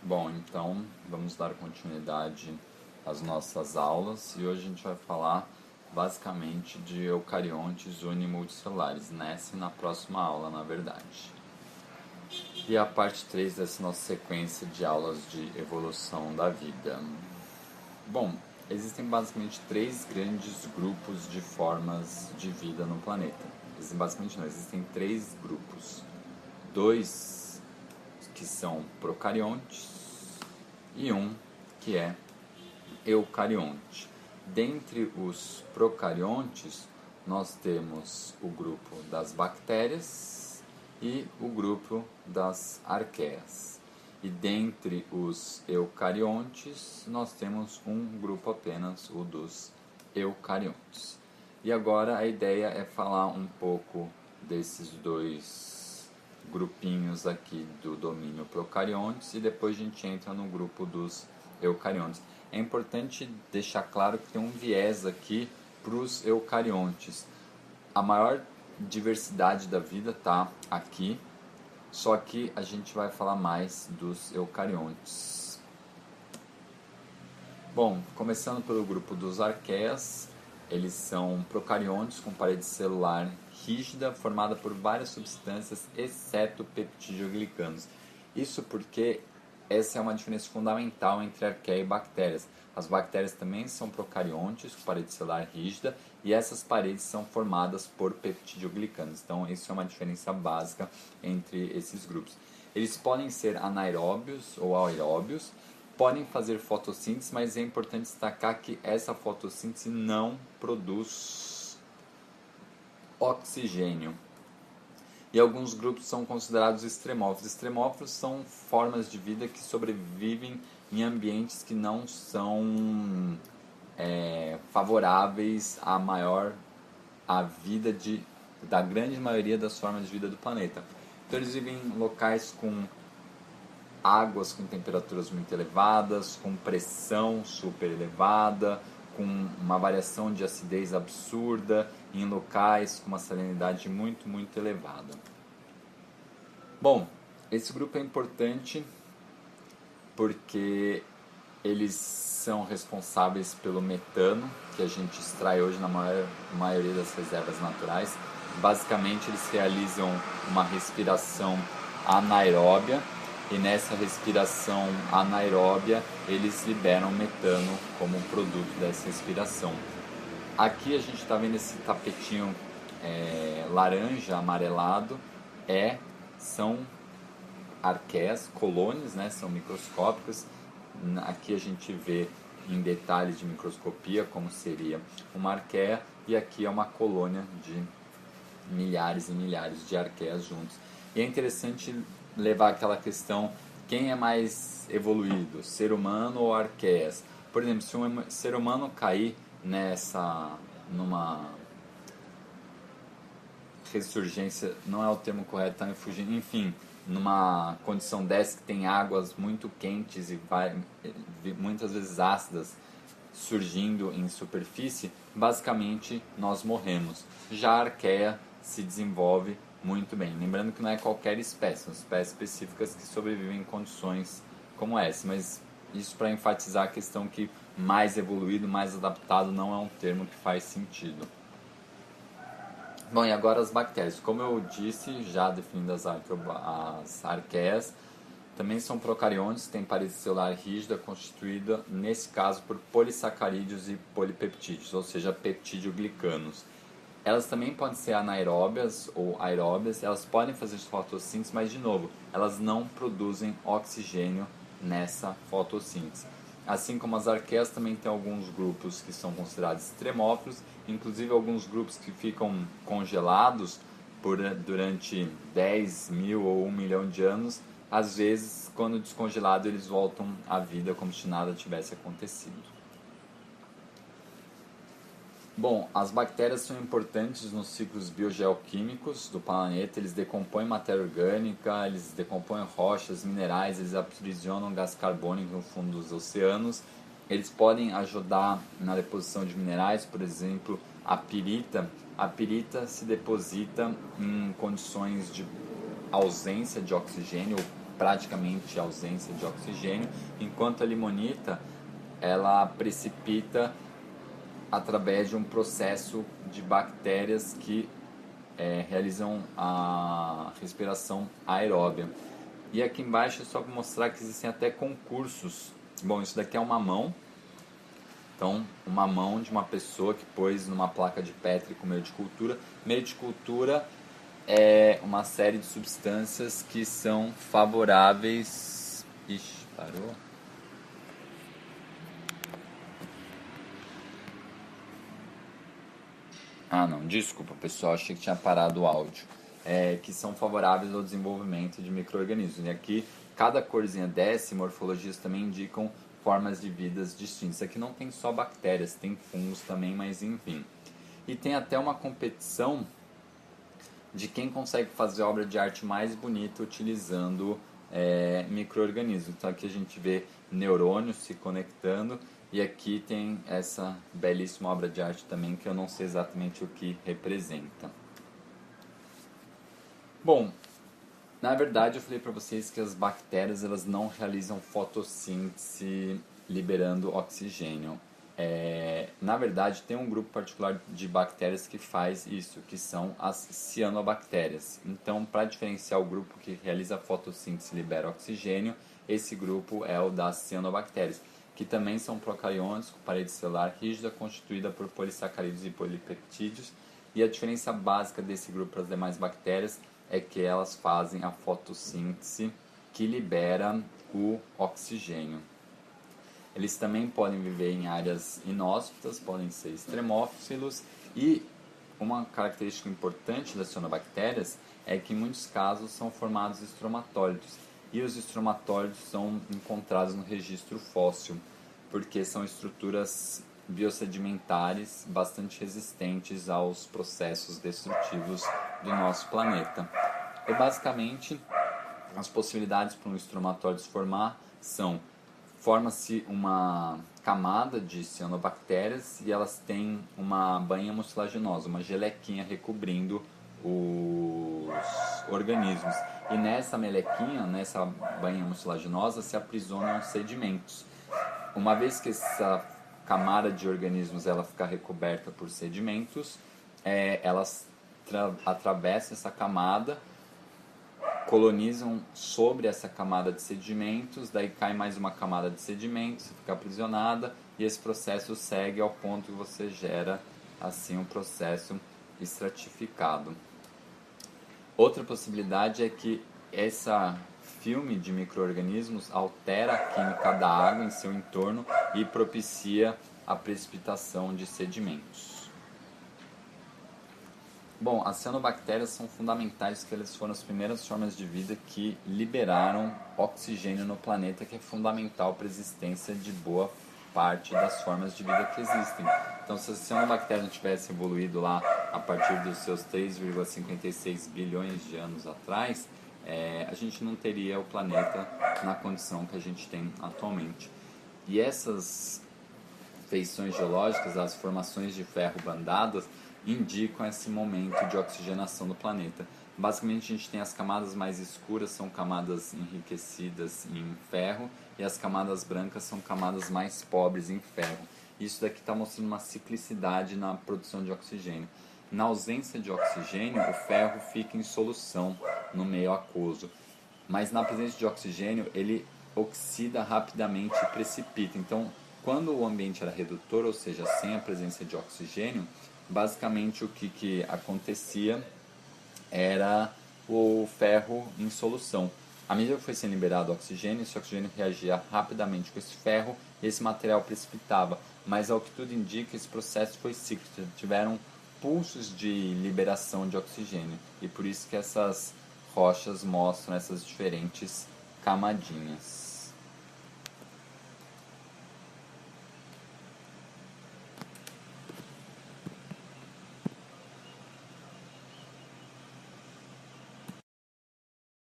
Bom, então vamos dar continuidade às nossas aulas e hoje a gente vai falar basicamente de eucariontes unimulticelulares, nessa e na próxima aula, na verdade. E a parte 3 dessa nossa sequência de aulas de evolução da vida. Bom, existem basicamente três grandes grupos de formas de vida no planeta. Existem três grupos. Dois que são procariontes e um que é eucarionte. Dentre os procariontes, nós temos o grupo das bactérias e o grupo das arqueias. E dentre os eucariontes, nós temos um grupo apenas, o dos eucariontes. E agora a ideia é falar um pouco desses dois grupinhos aqui do domínio procariontes e depois a gente entra no grupo dos eucariontes. É importante deixar claro que tem um viés aqui para os eucariontes. A maior diversidade da vida está aqui, só que a gente vai falar mais dos eucariontes. Bom, começando pelo grupo dos arqueias, eles são procariontes com parede celular rígida, formada por várias substâncias, exceto peptidoglicanos. Isso porque essa é uma diferença fundamental entre arqueia e bactérias. As bactérias também são procariontes, com parede celular rígida, e essas paredes são formadas por peptidoglicanos. Então, isso é uma diferença básica entre esses grupos. Eles podem ser anaeróbios ou aeróbios, podem fazer fotossíntese, mas é importante destacar que essa fotossíntese não produz oxigênio. E alguns grupos são considerados extremófilos. Extremófilos são formas de vida que sobrevivem em ambientes que não são favoráveis à vida da grande maioria das formas de vida do planeta. Então eles vivem em locais com águas com temperaturas muito elevadas, com pressão super elevada, com uma variação de acidez absurda, em locais com uma salinidade muito, muito elevada. Bom, esse grupo é importante porque eles são responsáveis pelo metano, que a gente extrai hoje na maioria das reservas naturais. Basicamente, eles realizam uma respiração anaeróbia, e nessa respiração anaeróbia eles liberam metano como produto dessa respiração. Aqui a gente está vendo esse tapetinho laranja, amarelado, são arqueias, colônias, né, são microscópicas. Aqui a gente vê em detalhes de microscopia como seria uma arqueia, e aqui é uma colônia de milhares e milhares de arqueias juntos. E é interessante levar aquela questão, quem é mais evoluído, ser humano ou arqueias? Por exemplo, se um ser humano cair numa ressurgência, não é o termo correto, enfim, numa condição dessa que tem águas muito quentes e muitas vezes ácidas surgindo em superfície, basicamente nós morremos. Já a arqueia se desenvolve muito bem. Lembrando que não é qualquer espécie, são espécies específicas que sobrevivem em condições como essa, mas isso para enfatizar a questão que mais evoluído, mais adaptado não é um termo que faz sentido. Bom, e agora as bactérias. Como eu disse, já definindo as arqueias, também são procariontes, têm parede celular rígida, constituída, nesse caso, por polissacarídeos e polipeptídeos, ou seja, peptidoglicanos. Elas também podem ser anaeróbias ou aeróbias, elas podem fazer fotossíntese, mas, de novo, elas não produzem oxigênio nessa fotossíntese. Assim como as arqueias, também tem alguns grupos que são considerados extremófilos, inclusive alguns grupos que ficam congelados durante 10 mil ou 1 milhão de anos. Às vezes, quando descongelado, eles voltam à vida como se nada tivesse acontecido. Bom, as bactérias são importantes nos ciclos biogeoquímicos do planeta. Eles decompõem matéria orgânica, eles decompõem rochas, minerais, eles aprisionam gás carbônico no fundo dos oceanos. Eles podem ajudar na deposição de minerais, por exemplo, a pirita. A pirita se deposita em condições de ausência de oxigênio, praticamente ausência de oxigênio, enquanto a limonita ela precipita através de um processo de bactérias que realizam a respiração aeróbia. E aqui embaixo é só para mostrar que existem até concursos. Bom, isso daqui é uma mão. Então, uma mão de uma pessoa que pôs numa placa de Petri com meio de cultura. Meio de cultura é uma série de substâncias que são favoráveis... Ixi, parou? Ah, não, desculpa, pessoal, achei que tinha parado o áudio. Que são favoráveis ao desenvolvimento de micro-organismos. E aqui, cada corzinha dessa, morfologias também indicam formas de vidas distintas. Aqui não tem só bactérias, tem fungos também, mas enfim. E tem até uma competição de quem consegue fazer a obra de arte mais bonita utilizando micro-organismos. Então aqui a gente vê neurônios se conectando e aqui tem essa belíssima obra de arte também que eu não sei exatamente o que representa. Bom, na verdade eu falei para vocês que as bactérias elas não realizam fotossíntese liberando oxigênio. Na verdade tem um grupo particular de bactérias que faz isso, que são as cianobactérias. Então, para diferenciar o grupo que realiza fotossíntese e libera oxigênio, esse grupo é o das cianobactérias, que também são procariontes com parede celular rígida constituída por polissacarídeos e polipeptídeos. E a diferença básica desse grupo para as demais bactérias é que elas fazem a fotossíntese que libera o oxigênio. Eles também podem viver em áreas inóspitas, podem ser extremófilos e uma característica importante das cianobactérias é que em muitos casos são formados estromatólitos e os estromatólitos são encontrados no registro fóssil porque são estruturas biosedimentares bastante resistentes aos processos destrutivos do nosso planeta. E basicamente as possibilidades para um estromatólito se formar são: forma-se uma camada de cianobactérias e elas têm uma bainha mucilaginosa, uma gelequinha recobrindo os organismos. E nessa melequinha, nessa bainha mucilaginosa, se aprisionam sedimentos. Uma vez que essa camada de organismos ela ficar recoberta por sedimentos, elas atravessam essa camada, colonizam sobre essa camada de sedimentos, daí cai mais uma camada de sedimentos, fica aprisionada e esse processo segue ao ponto que você gera assim um processo estratificado. Outra possibilidade é que esse filme de micro-organismos altera a química da água em seu entorno e propicia a precipitação de sedimentos. Bom, as cianobactérias são fundamentais porque elas foram as primeiras formas de vida que liberaram oxigênio no planeta, que é fundamental para a existência de boa parte das formas de vida que existem. Então, se as cianobactérias não tivessem evoluído lá a partir dos seus 3,56 bilhões de anos atrás, a gente não teria o planeta na condição que a gente tem atualmente. E essas feições geológicas, as formações de ferro bandadas, indicam esse momento de oxigenação do planeta. Basicamente, a gente tem as camadas mais escuras, são camadas enriquecidas em ferro, e as camadas brancas são camadas mais pobres em ferro. Isso daqui está mostrando uma ciclicidade na produção de oxigênio. Na ausência de oxigênio, o ferro fica em solução no meio aquoso, mas na presença de oxigênio, ele oxida rapidamente e precipita. Então, quando o ambiente era redutor, ou seja, sem a presença de oxigênio, basicamente o que acontecia era o ferro em solução. À medida que foi sendo liberado oxigênio, esse oxigênio reagia rapidamente com esse ferro e esse material precipitava. Mas ao que tudo indica, esse processo foi cíclico. Tiveram pulsos de liberação de oxigênio e por isso que essas rochas mostram essas diferentes camadinhas.